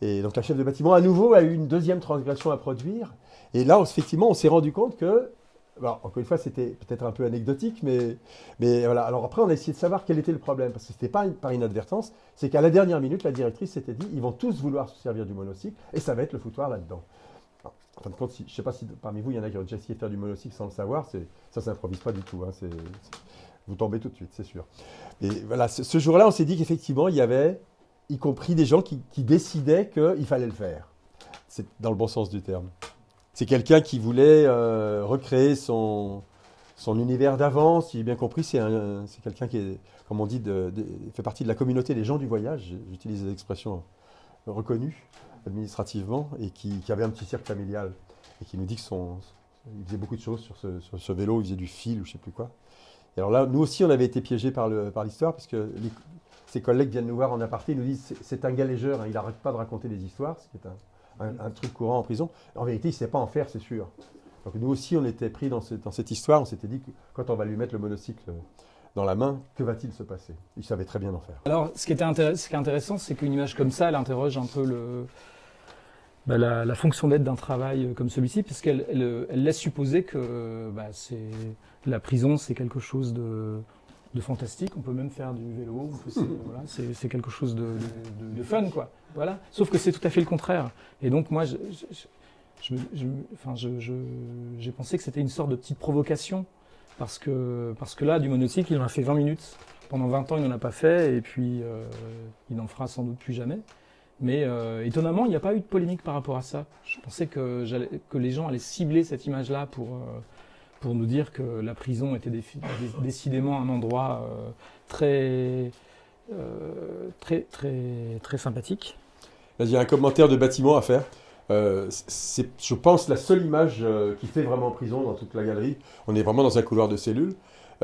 Speaker 1: Et donc la chef de bâtiment, à nouveau, a eu une deuxième transgression à produire. Et là, effectivement, on s'est rendu compte que, alors, encore une fois, c'était peut-être un peu anecdotique, mais voilà. Alors après, on a essayé de savoir quel était le problème, parce que ce n'était pas par inadvertance, c'est qu'à la dernière minute, la directrice s'était dit, ils vont tous vouloir se servir du monocycle, et ça va être le foutoir là-dedans. Alors, en fin de compte, je ne sais pas si parmi vous, il y en a qui ont déjà essayé de faire du monocycle sans le savoir, ça ne s'improvise pas du tout, hein, vous tombez tout de suite, c'est sûr. Et voilà, ce jour-là, on s'est dit qu'effectivement, il y avait, y compris des gens qui décidaient qu'il fallait le faire. C'est dans le bon sens du terme. C'est quelqu'un qui voulait recréer son univers d'avant. Si j'ai bien compris, c'est quelqu'un qui est, comme on dit, fait partie de la communauté des gens du voyage. J'utilise des expressions reconnues administrativement, et qui avait un petit cercle familial. Et qui nous dit qu'il faisait beaucoup de choses sur ce vélo, il faisait du fil ou je ne sais plus quoi. Et alors là, nous aussi, on avait été piégés par l'histoire, parce que ses collègues viennent nous voir en aparté, ils nous disent c'est un galéjeur, hein, il n'arrête pas de raconter des histoires, ce qui est un truc courant en prison. En vérité, il ne sait pas en faire, c'est sûr. Donc nous aussi, on était pris dans cette histoire, on s'était dit que quand on va lui mettre le monocycle dans la main, que va-t-il se passer? Il savait très bien en faire.
Speaker 3: Alors, ce qui est intéressant, c'est qu'une image comme ça, elle interroge un peu la fonction d'être d'un travail comme celui-ci, puisqu'elle elle laisse supposer que la prison, c'est quelque chose de fantastique. On peut même faire du vélo, voilà, c'est quelque chose de fun, quoi. Voilà. Sauf que c'est tout à fait le contraire. Et donc moi, j'ai pensé que c'était une sorte de petite provocation, parce que là, du monocycle, il en a fait 20 minutes. Pendant 20 ans, il n'en a pas fait, et puis il n'en fera sans doute plus jamais. Mais étonnamment, il n'y a pas eu de polémique par rapport à ça. Je pensais que les gens allaient cibler cette image-là pour nous dire que la prison était décidément un endroit très sympathique.
Speaker 1: Là, il y a un commentaire de bâtiment à faire. C'est, je pense, la seule image qui fait vraiment prison dans toute la galerie. On est vraiment dans un couloir de cellules.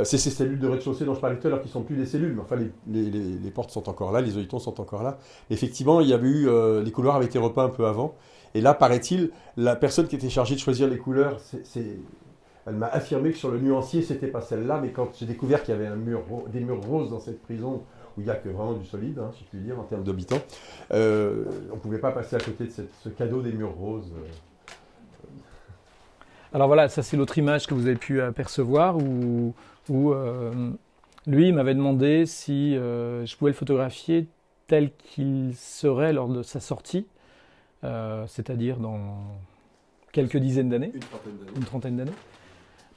Speaker 1: C'est ces cellules de rez-de-chaussée dont je parlais tout à l'heure qui ne sont plus des cellules, mais enfin les portes sont encore là, les œilletons sont encore là. Effectivement, il y avait eu, les couloirs avaient été repeints un peu avant. Et là, paraît-il, la personne qui était chargée de choisir les couleurs, elle m'a affirmé que sur le nuancier, c'était pas celle-là, mais quand j'ai découvert qu'il y avait des murs roses dans cette prison, où il n'y a que vraiment du solide, hein, si je puis dire, en termes d'habitants, on ne pouvait pas passer à côté de ce cadeau des murs roses.
Speaker 3: Alors voilà, ça c'est l'autre image que vous avez pu apercevoir, où lui m'avait demandé si je pouvais le photographier tel qu'il serait lors de sa sortie, c'est-à-dire dans quelques dizaines d'années, une trentaine d'années.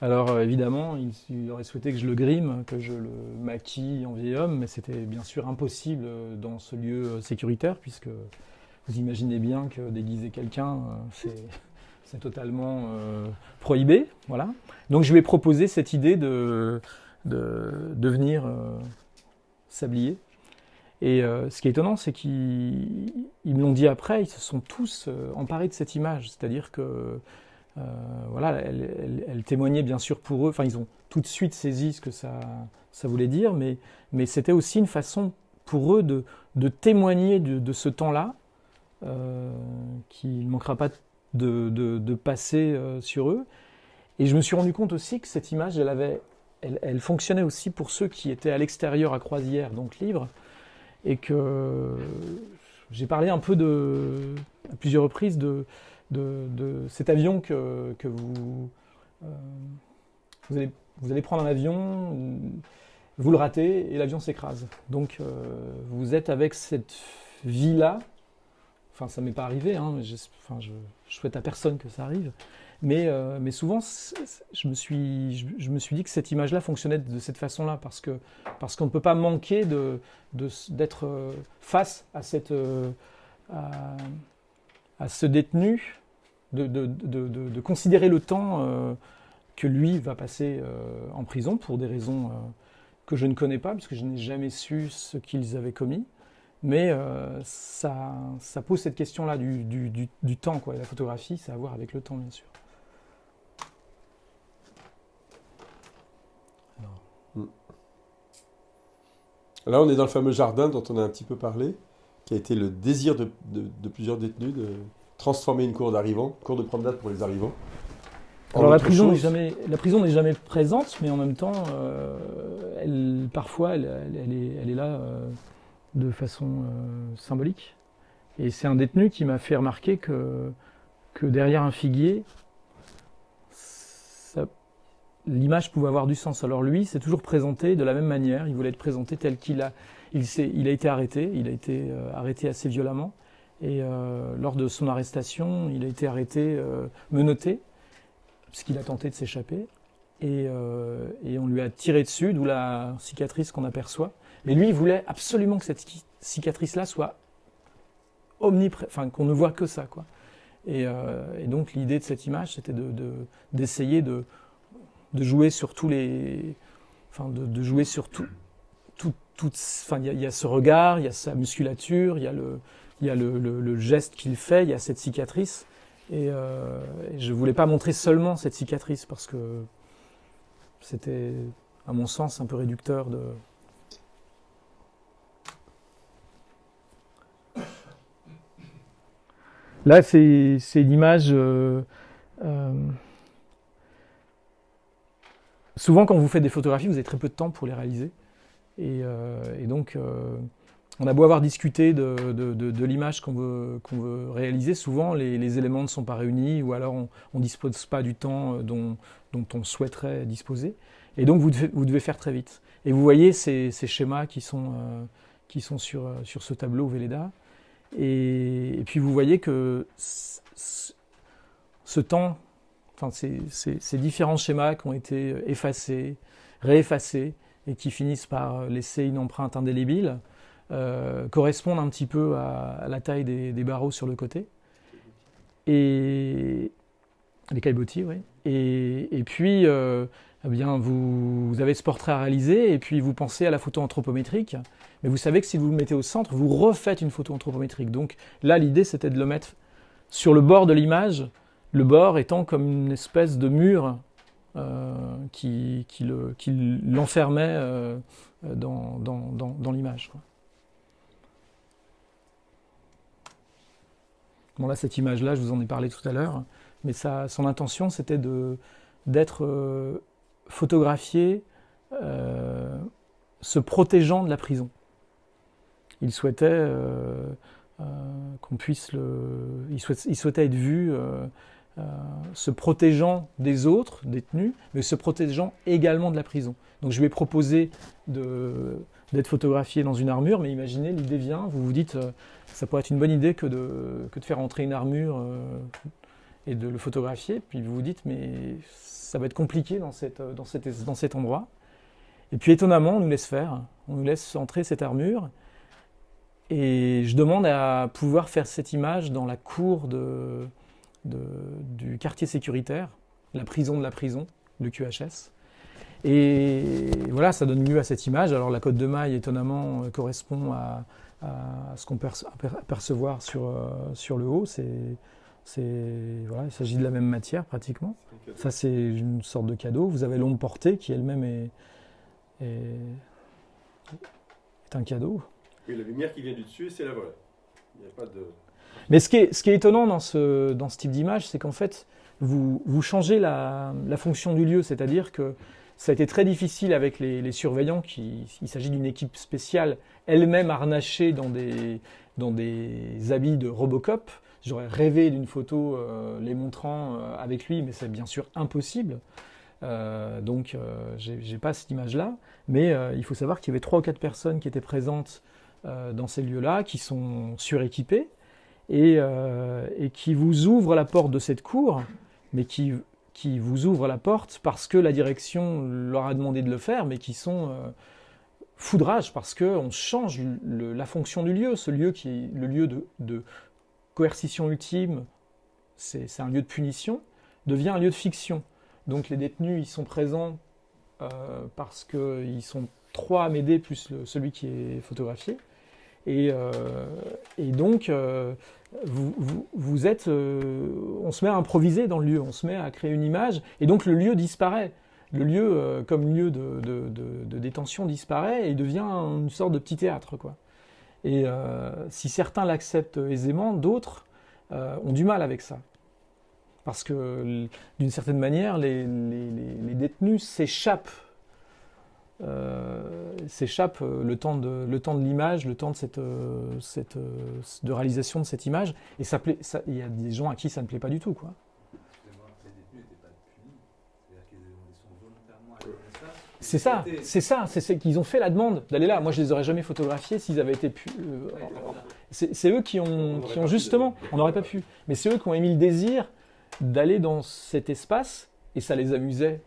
Speaker 3: Alors évidemment, il aurait souhaité que je le grime, que je le maquille en vieil homme, mais c'était bien sûr impossible dans ce lieu sécuritaire, puisque vous imaginez bien que déguiser quelqu'un, c'est totalement prohibé. Voilà. Donc je lui ai proposé cette idée de venir s'habiller. Et ce qui est étonnant, c'est qu'ils me l'ont dit après, ils se sont tous emparés de cette image, c'est-à-dire que voilà, elle témoignait bien sûr pour eux, enfin ils ont tout de suite saisi ce que ça voulait dire, mais c'était aussi une façon pour eux de témoigner de ce temps-là, qui ne manquera pas de passer sur eux. Et je me suis rendu compte aussi que cette image, elle fonctionnait aussi pour ceux qui étaient à l'extérieur à croisière, donc libres, et que j'ai parlé un peu à plusieurs reprises de cet avion que vous allez prendre un avion, vous le ratez et l'avion s'écrase. Donc vous êtes avec cette vie-là. Enfin, ça m'est pas arrivé, hein, je souhaite à personne que ça arrive. Mais souvent, je me suis dit que cette image-là fonctionnait de cette façon-là, parce qu'on ne peut pas manquer d'être face à ce détenu, de considérer le temps que lui va passer en prison pour des raisons que je ne connais pas, puisque je n'ai jamais su ce qu'ils avaient commis. Mais ça pose cette question-là du temps, quoi. Et la photographie, ça a à voir avec le temps, bien sûr.
Speaker 1: Là, on est dans le fameux jardin dont on a un petit peu parlé, qui a été le désir de plusieurs détenus de transformer une cour d'arrivants, cour de promenade pour les arrivants.
Speaker 3: Alors la prison n'est jamais présente, mais en même temps, parfois, elle est là de façon symbolique. Et c'est un détenu qui m'a fait remarquer que derrière un figuier, l'image pouvait avoir du sens. Alors lui, c'est toujours présenté de la même manière. Il voulait être présenté tel qu'il a. Il a été arrêté. Il a été arrêté assez violemment. Et lors de son arrestation, il a été arrêté, menotté, puisqu'il a tenté de s'échapper. Et on lui a tiré dessus, d'où la cicatrice qu'on aperçoit. Mais lui, il voulait absolument que cette cicatrice-là soit qu'on ne voit que ça, quoi. Et donc l'idée de cette image, c'était d'essayer de jouer sur tous les, de jouer sur tout, il y a ce regard, il y a sa musculature, il y a le geste qu'il fait, il y a cette cicatrice, et je voulais pas montrer seulement cette cicatrice parce que c'était, à mon sens, un peu réducteur de. Là, c'est l'image. Souvent, quand vous faites des photographies, vous avez très peu de temps pour les réaliser. Et donc, on a beau avoir discuté de l'image qu'on veut réaliser, souvent les éléments ne sont pas réunis, ou alors on ne dispose pas du temps dont on souhaiterait disposer. Et donc, vous devez faire très vite. Et vous voyez ces schémas qui sont sur ce tableau Velleda. Et puis, vous voyez que ce temps, enfin ces différents schémas qui ont été effacés, réeffacés, et qui finissent par laisser une empreinte indélébile, correspondent un petit peu à la taille des barreaux sur le côté. Et les caillebotis, oui. Et puis, eh bien, vous avez ce portrait à réaliser, et puis vous pensez à la photo anthropométrique, mais vous savez que si vous le mettez au centre, vous refaites une photo anthropométrique. Donc là, l'idée, c'était de le mettre sur le bord de l'image, le bord étant comme une espèce de mur qui l'enfermait dans l'image, quoi. Bon, là, cette image-là, je vous en ai parlé tout à l'heure, mais son intention, c'était d'être photographié se protégeant de la prison. Il souhaitait qu'on puisse il souhaitait être vu se protégeant des autres détenus, mais se protégeant également de la prison. Donc je lui ai proposé d'être photographié dans une armure, mais imaginez, l'idée vient, vous vous dites, ça pourrait être une bonne idée que de faire entrer une armure et de le photographier, puis vous vous dites, mais ça va être compliqué dans cet endroit. Et puis étonnamment, on nous laisse faire, on nous laisse entrer cette armure, et je demande à pouvoir faire cette image dans la cour du quartier sécuritaire, la prison de la prison, le QHS. Et voilà, ça donne lieu à cette image. Alors la cote de maille, étonnamment, correspond à ce qu'on peut apercevoir sur le haut. Voilà, il s'agit de la même matière pratiquement. Ça, c'est une sorte de cadeau. Vous avez l'ombre portée qui elle-même est un cadeau.
Speaker 1: Oui, la lumière qui vient du dessus, c'est la vraie. Il n'y a pas de...
Speaker 3: Mais ce qui est étonnant dans ce type d'image, c'est qu'en fait, vous changez la fonction du lieu. C'est-à-dire que ça a été très difficile avec les surveillants. Il s'agit d'une équipe spéciale, elle-même harnachée dans des habits de Robocop. J'aurais rêvé d'une photo les montrant avec lui, mais c'est bien sûr impossible. Donc, j'ai pas cette image-là. Mais il faut savoir qu'il y avait 3 ou 4 personnes qui étaient présentes dans ces lieux-là, qui sont suréquipées et qui vous ouvrent la porte de cette cour, mais qui vous ouvrent la porte parce que la direction leur a demandé de le faire, mais qui sont foudrage parce qu'on change la fonction du lieu. Ce lieu qui est le lieu de coercition ultime, c'est un lieu de punition, devient un lieu de fiction. Donc les détenus, ils sont présents parce qu'ils sont 3 à m'aider, plus celui qui est photographié. Et donc, vous êtes... on se met à improviser dans le lieu, on se met à créer une image, et donc le lieu disparaît. Le lieu, comme lieu de détention, disparaît et devient une sorte de petit théâtre, quoi. Et si certains l'acceptent aisément, d'autres ont du mal avec ça. Parce que, d'une certaine manière, les détenus s'échappent le temps de l'image, le temps de réalisation de cette image. Et il y a des gens à qui ça ne plaît pas du tout, quoi. C'est qu'ils ont fait la demande d'aller là. Moi, je les aurais jamais photographiés s'ils avaient été c'est eux qui ont justement, on n'aurait pas pu, mais c'est eux qui ont émis le désir d'aller dans cet espace, et ça les amusait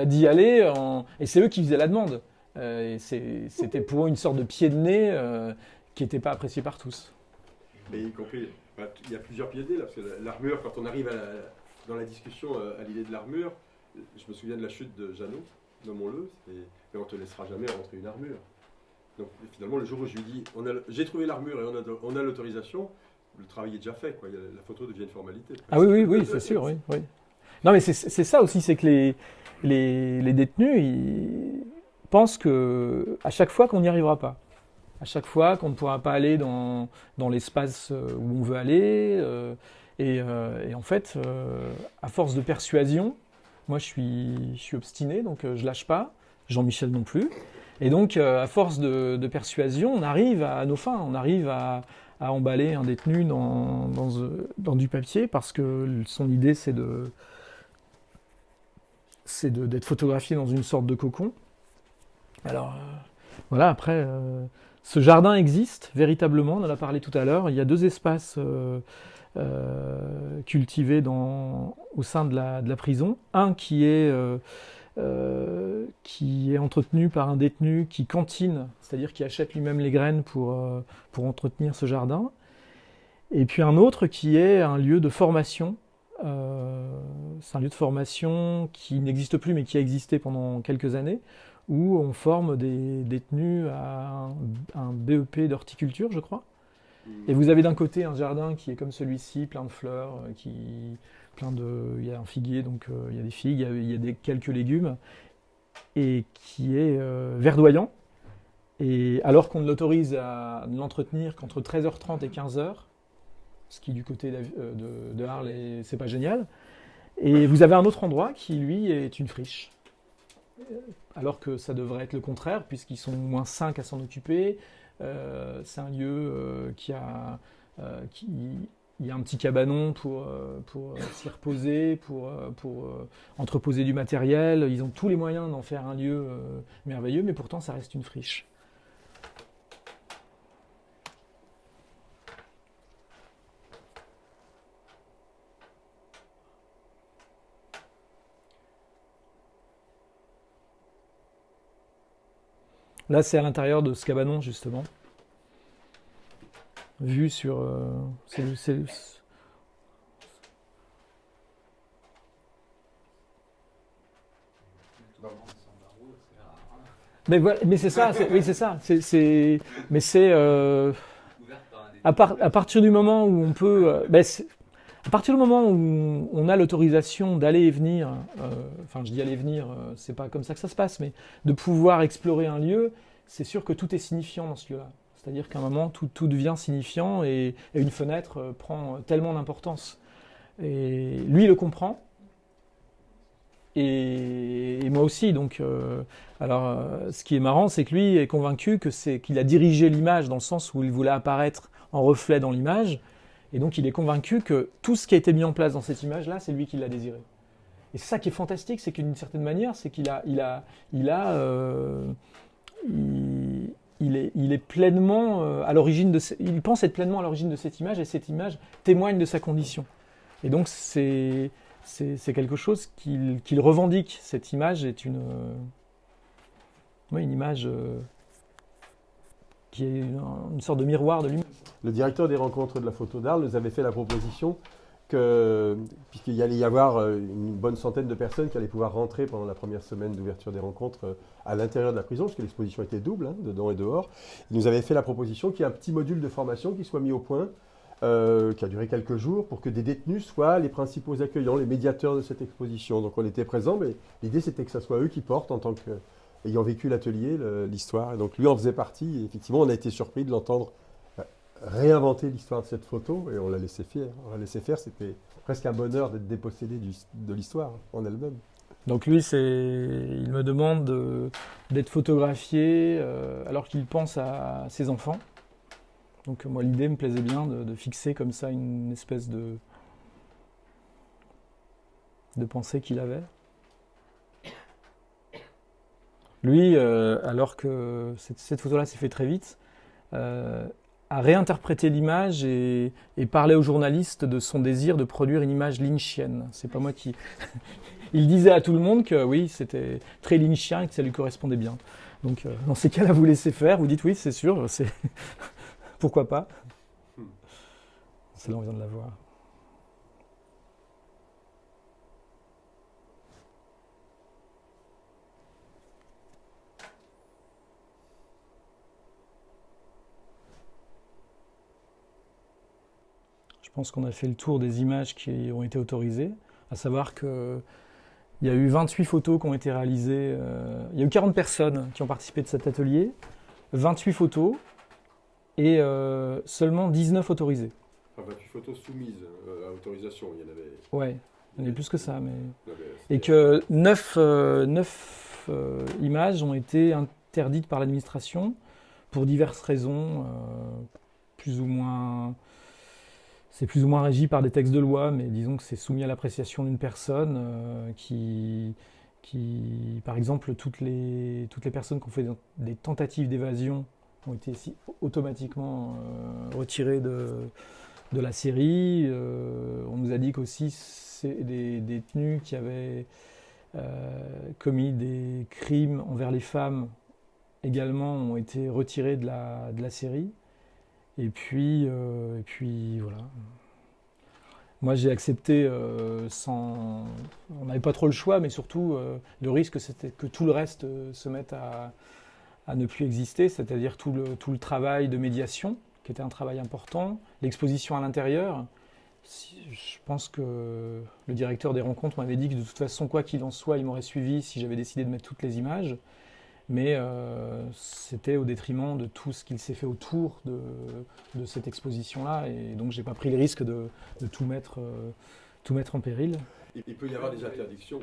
Speaker 3: d'y aller, et c'est eux qui faisaient la demande. Et c'était pour eux une sorte de pied de nez qui n'était pas apprécié par tous.
Speaker 1: Mais y compris, il y a plusieurs pieds de nez là, parce que l'armure, quand on arrive dans la discussion à l'idée de l'armure, je me souviens de la chute de Jeannot, nommons-le, mais on ne te laissera jamais rentrer une armure. Donc finalement, le jour où je lui dis, j'ai trouvé l'armure et on a l'autorisation, le travail est déjà fait, quoi. La photo devient une formalité.
Speaker 3: Ah oui, c'est sûr, oui. Non, mais c'est ça aussi, c'est que les détenus, ils pensent qu'à chaque fois qu'on n'y arrivera pas, à chaque fois qu'on ne pourra pas aller dans l'espace où on veut aller, et en fait, à force de persuasion, moi je suis obstiné, donc je lâche pas, Jean-Michel non plus, et donc à force de persuasion, on arrive à nos fins, on arrive à emballer un détenu dans du papier, parce que son idée c'est d'être photographié dans une sorte de cocon. Alors voilà, après, ce jardin existe véritablement, on en a parlé tout à l'heure. Il y a 2 espaces cultivés au sein de la prison. Un qui est entretenu par un détenu qui cantine, c'est-à-dire qui achète lui-même les graines pour entretenir ce jardin. Et puis un autre qui est un lieu de formation. C'est un lieu de formation qui n'existe plus mais qui a existé pendant quelques années, où on forme des détenus à un BEP d'horticulture, je crois. Et vous avez d'un côté un jardin qui est comme celui-ci, plein de fleurs, il y a un figuier, donc il y a des figues, il y a quelques légumes, et qui est verdoyant. Et alors qu'on ne l'autorise à l'entretenir qu'entre 13h30 et 15h, ce qui du côté de Arles, c'est pas génial. Et vous avez un autre endroit qui, lui, est une friche. Alors que ça devrait être le contraire, puisqu'ils sont au moins 5 à s'en occuper. C'est un lieu il y a un petit cabanon pour s'y reposer, pour entreposer du matériel. Ils ont tous les moyens d'en faire un lieu merveilleux, mais pourtant ça reste une friche. Là, c'est à l'intérieur de ce cabanon, justement. Vue sur... Mais voilà, mais c'est ça, oui, c'est ça. Mais c'est... à partir du moment où on peut... à partir du moment où on a l'autorisation d'aller et venir, enfin je dis aller et venir, c'est pas comme ça que ça se passe, mais de pouvoir explorer un lieu, c'est sûr que tout est signifiant dans ce lieu-là. C'est-à-dire qu'à un moment, tout devient signifiant et une fenêtre prend tellement d'importance. Et lui, il le comprend. Et moi aussi. Donc, ce qui est marrant, c'est que lui est convaincu qu'il a dirigé l'image dans le sens où il voulait apparaître en reflet dans l'image. Et donc, il est convaincu que tout ce qui a été mis en place dans cette image-là, c'est lui qui l'a désiré. Et c'est ça qui est fantastique, c'est qu'une certaine manière, c'est qu'il est pleinement à l'origine de... Il pense être pleinement à l'origine de cette image, et cette image témoigne de sa condition. Et donc, c'est quelque chose qu'il revendique. Cette image est une image qui est une sorte de miroir de lui-même.
Speaker 1: Le directeur des rencontres de la photo d'Arles nous avait fait la proposition que, puisqu'il allait y avoir une bonne centaine de personnes qui allaient pouvoir rentrer pendant la première semaine d'ouverture des rencontres à l'intérieur de la prison, parce que l'exposition était double, dedans et dehors, il nous avait fait la proposition qu'il y ait un petit module de formation qui soit mis au point, qui a duré quelques jours, pour que des détenus soient les principaux accueillants, les médiateurs de cette exposition. Donc on était présents, mais l'idée c'était que ce soit eux qui portent, en tant qu'ayant vécu l'atelier, l'histoire. Et donc lui en faisait partie, et effectivement on a été surpris de l'entendre réinventer l'histoire de cette photo, et on l'a laissé faire. C'était presque un bonheur d'être dépossédé de l'histoire en elle-même.
Speaker 3: Donc lui, il me demande d'être photographié alors qu'il pense à ses enfants. Donc moi, l'idée me plaisait bien de fixer comme ça une espèce de pensée qu'il avait. Lui, alors que cette photo-là s'est fait très vite, a réinterprété l'image et parlait aux journalistes de son désir de produire une image lynchienne. C'est pas moi qui... Il disait à tout le monde que oui, c'était très lynchien et que ça lui correspondait bien. Donc dans ces cas-là, vous laissez faire, vous dites oui, c'est sûr, pourquoi pas. C'est là, on vient de la voir. Je pense qu'on a fait le tour des images qui ont été autorisées, à savoir qu'il y a eu 28 photos qui ont été réalisées. Il y a eu 40 personnes qui ont participé de cet atelier, 28 photos et seulement 19 autorisées.
Speaker 1: Enfin, 28 photos soumises à autorisation, il y en avait...
Speaker 3: Ouais, il y en avait plus que ça. Et que 9 images ont été interdites par l'administration pour diverses raisons, plus ou moins... C'est plus ou moins régi par des textes de loi, mais disons que c'est soumis à l'appréciation d'une personne qui, par exemple, toutes les personnes qui ont fait des tentatives d'évasion ont été automatiquement retirées de la série. On nous a dit qu'aussi des détenus qui avaient commis des crimes envers les femmes également ont été retirés de la série. Et puis voilà. Moi j'ai accepté sans... On n'avait pas trop le choix, mais surtout le risque c'était que tout le reste se mette à ne plus exister, c'est-à-dire tout le travail de médiation, qui était un travail important, l'exposition à l'intérieur. Je pense que le directeur des rencontres m'avait dit que de toute façon, quoi qu'il en soit, il m'aurait suivi si j'avais décidé de mettre toutes les images. Mais c'était au détriment de tout ce qu'il s'est fait autour de cette exposition-là. Et donc, je n'ai pas pris le risque de tout mettre en péril.
Speaker 1: Il peut y avoir des interdictions.